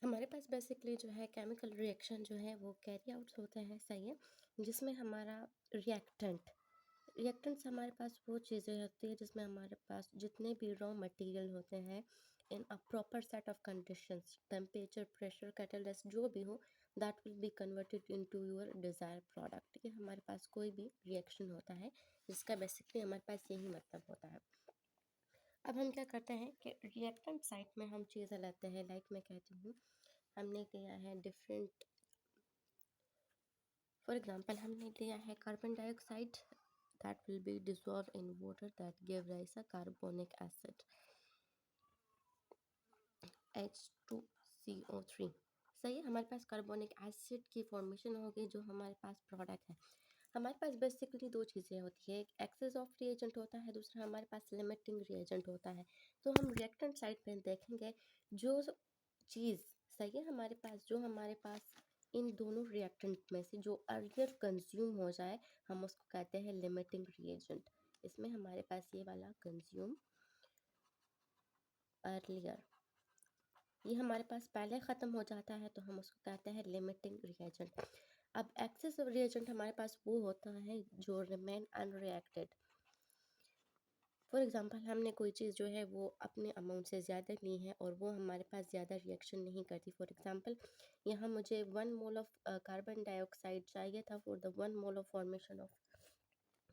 हमारे पास बेसिकली जो है केमिकल रिएक्शन जो है वो कैरी आउट्स होते हैं, सही है, जिसमें हमारा रिएक्टेंट्स हमारे पास वो चीज़ें होती है जिसमें हमारे पास जितने भी रॉ मटेरियल होते हैं in a proper set of conditions, temperature, pressure, catalyst जो भी हो, that will be converted into your desire product. ये हमारे पास कोई भी रिएक्शन होता है जिसका बेसिकली हमारे पास यही मतलब होता है। अब हम क्या करते हैं कि रिएक्टेंट साइड में हम चीज़ें लेते हैं, लाइक मैं कहती हूँ हमने लिया है डिफरेंट, फॉर एग्जांपल हमने लिया है carbon dioxide that will be dissolved in water that give rise a carbonic acid H2CO3। सही है, हमारे पास कार्बोनिक एसिड की फॉर्मेशन होगी जो हमारे पास प्रोडक्ट है। हमारे पास बेसिकली दो चीज़ें होती है, एक एक्सेस ऑफ रिएजेंट होता है, दूसरा हमारे पास लिमिटिंग रिएजेंट होता है। तो हम रिएक्टेंट साइड पे देखेंगे जो चीज़, सही है, हमारे पास इन दोनों रिएक्टेंट में से जो अर्लियर कंज्यूम हो जाए हम उसको कहते हैं लिमिटिंग रिएजेंट। इसमें हमारे पास ये वाला कंज्यूम अर्लियर, ये हमारे पास पहले ख़त्म हो जाता है तो हम उसको कहते हैं लिमिटिंग रिएजेंट। अब एक्सेस रिएजेंट हमारे पास वो होता है जो रिमेन अनरिएक्टेड। फॉर एग्जांपल हमने कोई चीज़ जो है वो अपने अमाउंट से ज़्यादा ली है और वो हमारे पास ज़्यादा रिएक्शन नहीं करती। फॉर एग्जांपल यहाँ मुझे 1 मोल ऑफ कार्बन डाइऑक्साइड चाहिए था for the 1 mole of formation of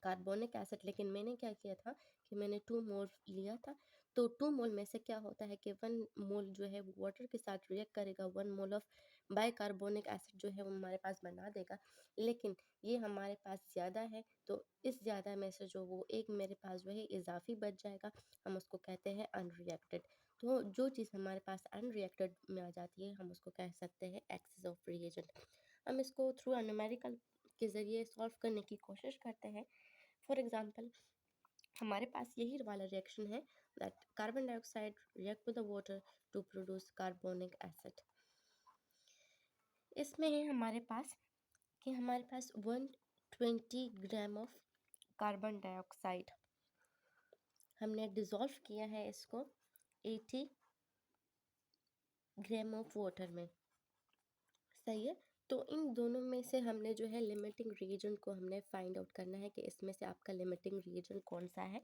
carbonic acid, लेकिन मैंने क्या किया था कि मैंने 2 मोल लिया था। तो 2 मोल में से क्या होता है कि 1 मोल जो है वो वाटर के साथ रिएक्ट करेगा, 1 मोल ऑफ बाइकार्बोनिक एसिड जो है वो हमारे पास बना देगा, लेकिन ये हमारे पास ज़्यादा है तो इस ज़्यादा में से जो वो एक मेरे पास जो है इजाफी बच जाएगा, हम उसको कहते हैं अनरिएक्टेड। तो जो चीज़ हमारे पास अनरिएक्टेड में आ जाती है हम उसको कह सकते हैं एक्सेस ऑफ रिएजेंट। हम इसको थ्रू न्यूमेरिकल के ज़रिए सॉल्व करने की कोशिश करते हैं। फॉर एग्जांपल हमारे पास यही वाला रिएक्शन है that carbon dioxide react with the water to produce carbonic acid. इसमें है हमारे पास कि हमारे पास 120 ग्राम ऑफ कार्बन डाइऑक्साइड हमने डिज़ोल्व किया है इसको 80 ग्राम ऑफ वाटर में, सही है। तो इन दोनों में से हमने जो है लिमिटिंग रिएजेंट को हमने फाइंड आउट करना है कि इसमें से आपका लिमिटिंग रिएजेंट कौन सा है।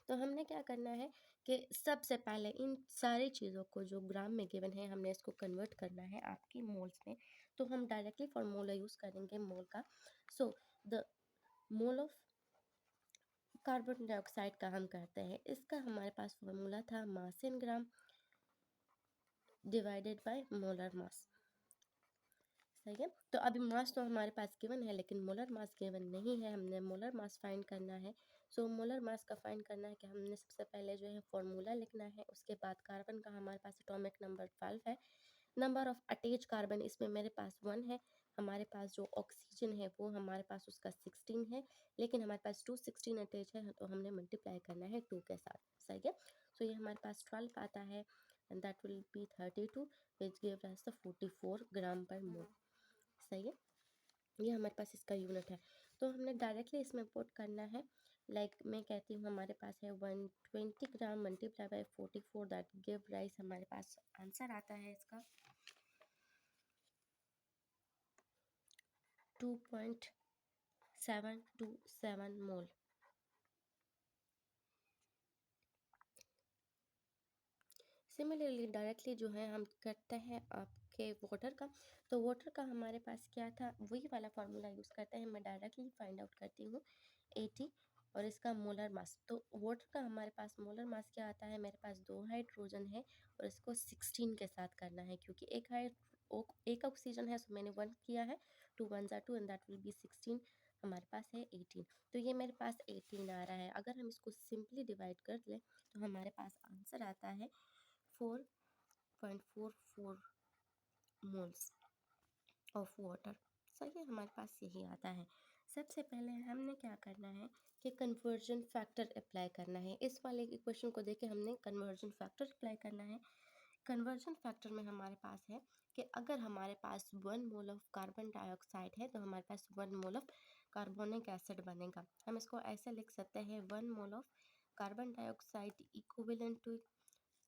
तो हमने क्या करना है कि सबसे पहले इन सारी चीज़ों को जो ग्राम में गिवन है हमने इसको कन्वर्ट करना है आपकी मोल्स में। तो हम डायरेक्टली फॉर्मूला यूज़ करेंगे मोल का। So the mole of carbon dioxide का हम करते हैं, इसका हमारे पास फॉर्मूला था mass in gram divided by molar mass, सही है। तो अभी मास तो हमारे पास गिवन है लेकिन मोलर मास गिवन नहीं है, हमने मोलर मास फाइंड करना है। सो मोलर मास का फाइंड करना है कि हमने सबसे पहले जो है फॉर्मूला लिखना है, उसके बाद कार्बन का हमारे पास एटॉमिक नंबर 12 है, नंबर ऑफ अटैच कार्बन इसमें मेरे पास 1 है, हमारे पास जो ऑक्सीजन है वो हमारे पास उसका 16 है, लेकिन हमारे पास 216 अटैच है तो हमने मल्टीप्लाई करना है 2 के साथ, सही है। सो ये हमारे पास 12 आता है and that will B 32 which give us the 44 ग्राम पर मोल, सही है। ये हमारे पास इसका यूनिट है। तो हमने डायरेक्टली इसमें पुट करना है, लाइक मैं कहती हूँ हमारे पास है 120 gram multiply by 44 that give rise, हमारे पास आंसर आता है इसका 2.727 मोल। सिमिलरली डायरेक्टली जो है हम करते हैं आपके वाटर का। तो वाटर का हमारे पास क्या था, वही वाला फार्मूला यूज़ करते हैं, मैं डायरेक्टली फाइंड आउट करती हूँ 80 और इसका मोलर मास। तो वाटर का हमारे पास मोलर मास क्या आता है, मेरे पास 2 हाइड्रोजन है और इसको 16 के साथ करना है क्योंकि एक ऑक्सीजन है, सो मैंने 1 किया है, 2 1 ज़ा 2 एंड दैट विल बी 16, हमारे पास है 18। तो ये मेरे पास 18 आ रहा है। अगर हम इसको सिंपली डिवाइड कर लें तो हमारे पास आंसर आता है 4.44 मोल्स ऑफ वाटर, सही है, हमारे पास यही आता है। सबसे पहले हमने क्या करना है कि कन्वर्जन फैक्टर अप्लाई करना है। इस वाले इक्वेशन को देख के हमने कन्वर्जन फैक्टर अप्लाई करना है। कन्वर्जन फैक्टर में हमारे पास है कि अगर हमारे पास 1 मोल ऑफ कार्बन डाइऑक्साइड है तो हमारे पास 1 मोल ऑफ कार्बोनिक एसिड बनेगा। हम इसको ऐसे लिख सकते हैं 1 mole of carbon dioxide equivalent to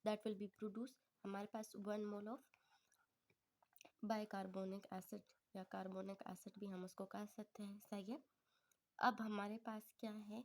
that will be produce, हमारे पास 1 मोल ऑफ बाइकार्बोनिक एसिड या कार्बोनिक एसिड भी हम उसको कह सकते हैं। सही है। अब हमारे पास क्या है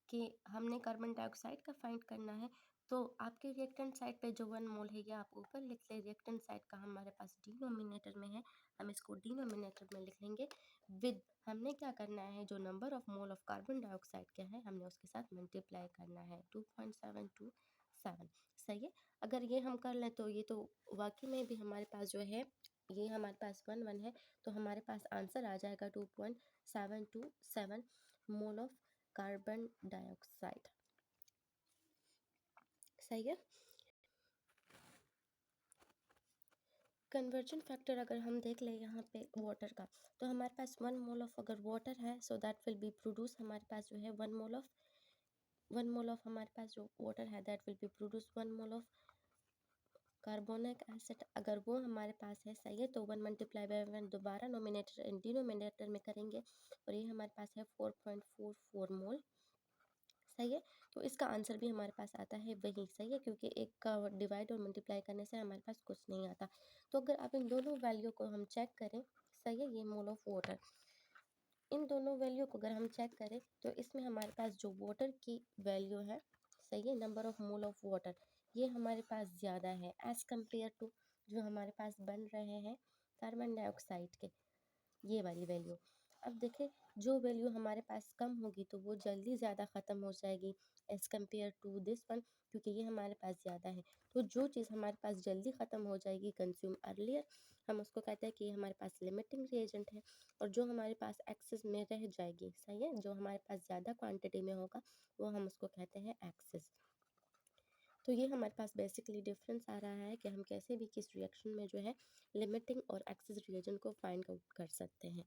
कि हमने कार्बन डाइऑक्साइड का फाइंड करना है, तो आपके रिएक्टेंट साइड पे जो 1 मोल है ये आप ऊपर लिख लें। रिएक्टेंट साइड का हमारे पास डिनोमिनेटर में है, हम इसको डिनोमिनेटर में लिख लेंगे विद, हमने क्या करना है, जो number of mole of carbon dioxide क्या है हमने उसके साथ मल्टीप्लाई करना है, 2.727। सही है। अगर ये हम कर लें तो ये तो वाकई में भी हमारे पास जो है, ये हमारे पास 1 है, तो हमारे पास आंसर आ जाएगा 2.727 मोल ऑफ कार्बन डाइऑक्साइड। सही है। कन्वर्जन फैक्टर अगर हम देख लें यहाँ पे वाटर का, तो हमारे पास 1 मोल ऑफ अगर वाटर है, so that will be produce, हमारे पास जो है 1 मोल ऑफ हमारे पास जो वाटर है that will be produce 1 mole of carbonic acid, अगर वो हमारे पास है। सही है। तो 1 मल्टीप्लाई बाय 1 दोबारा नोमिनेटर एंड डिनोमिनेटर में करेंगे, और ये हमारे पास है 4.44 मोल। सही है। तो इसका आंसर भी हमारे पास आता है वही। सही है, क्योंकि एक का डिवाइड और मल्टीप्लाई करने से हमारे पास कुछ नहीं आता। तो अगर आप इन दोनों वैल्यू को हम चेक करें, सही है, ये मोल ऑफ वाटर, इन दोनों वैल्यू को अगर हम चेक करें तो इसमें हमारे पास जो वाटर की वैल्यू है, सही है, number of mole of water, ये हमारे पास ज़्यादा है एज़ कम्पेयर टू जो हमारे पास बन रहे हैं कार्बन डाइऑक्साइड के, ये वाली वैल्यू। अब देखें, जो वैल्यू हमारे पास कम होगी तो वो जल्दी ज़्यादा ख़त्म हो जाएगी as compare to this one, क्योंकि ये हमारे पास ज़्यादा है। तो जो चीज़ हमारे पास जल्दी ख़त्म हो जाएगी, कंज्यूम अर्लियर, हम उसको कहते हैं कि ये हमारे पास लिमिटिंग रिएजेंट है। और जो हमारे पास एक्सेस में रह जाएगी, सही है, जो हमारे पास ज़्यादा क्वांटिटी में होगा, वो हम उसको कहते हैं एक्सेस। तो ये हमारे पास बेसिकली डिफरेंस आ रहा है कि हम कैसे भी किस रिएक्शन में जो है लिमिटिंग और एक्सेस रिएजेंट को फाइंड आउट कर सकते हैं।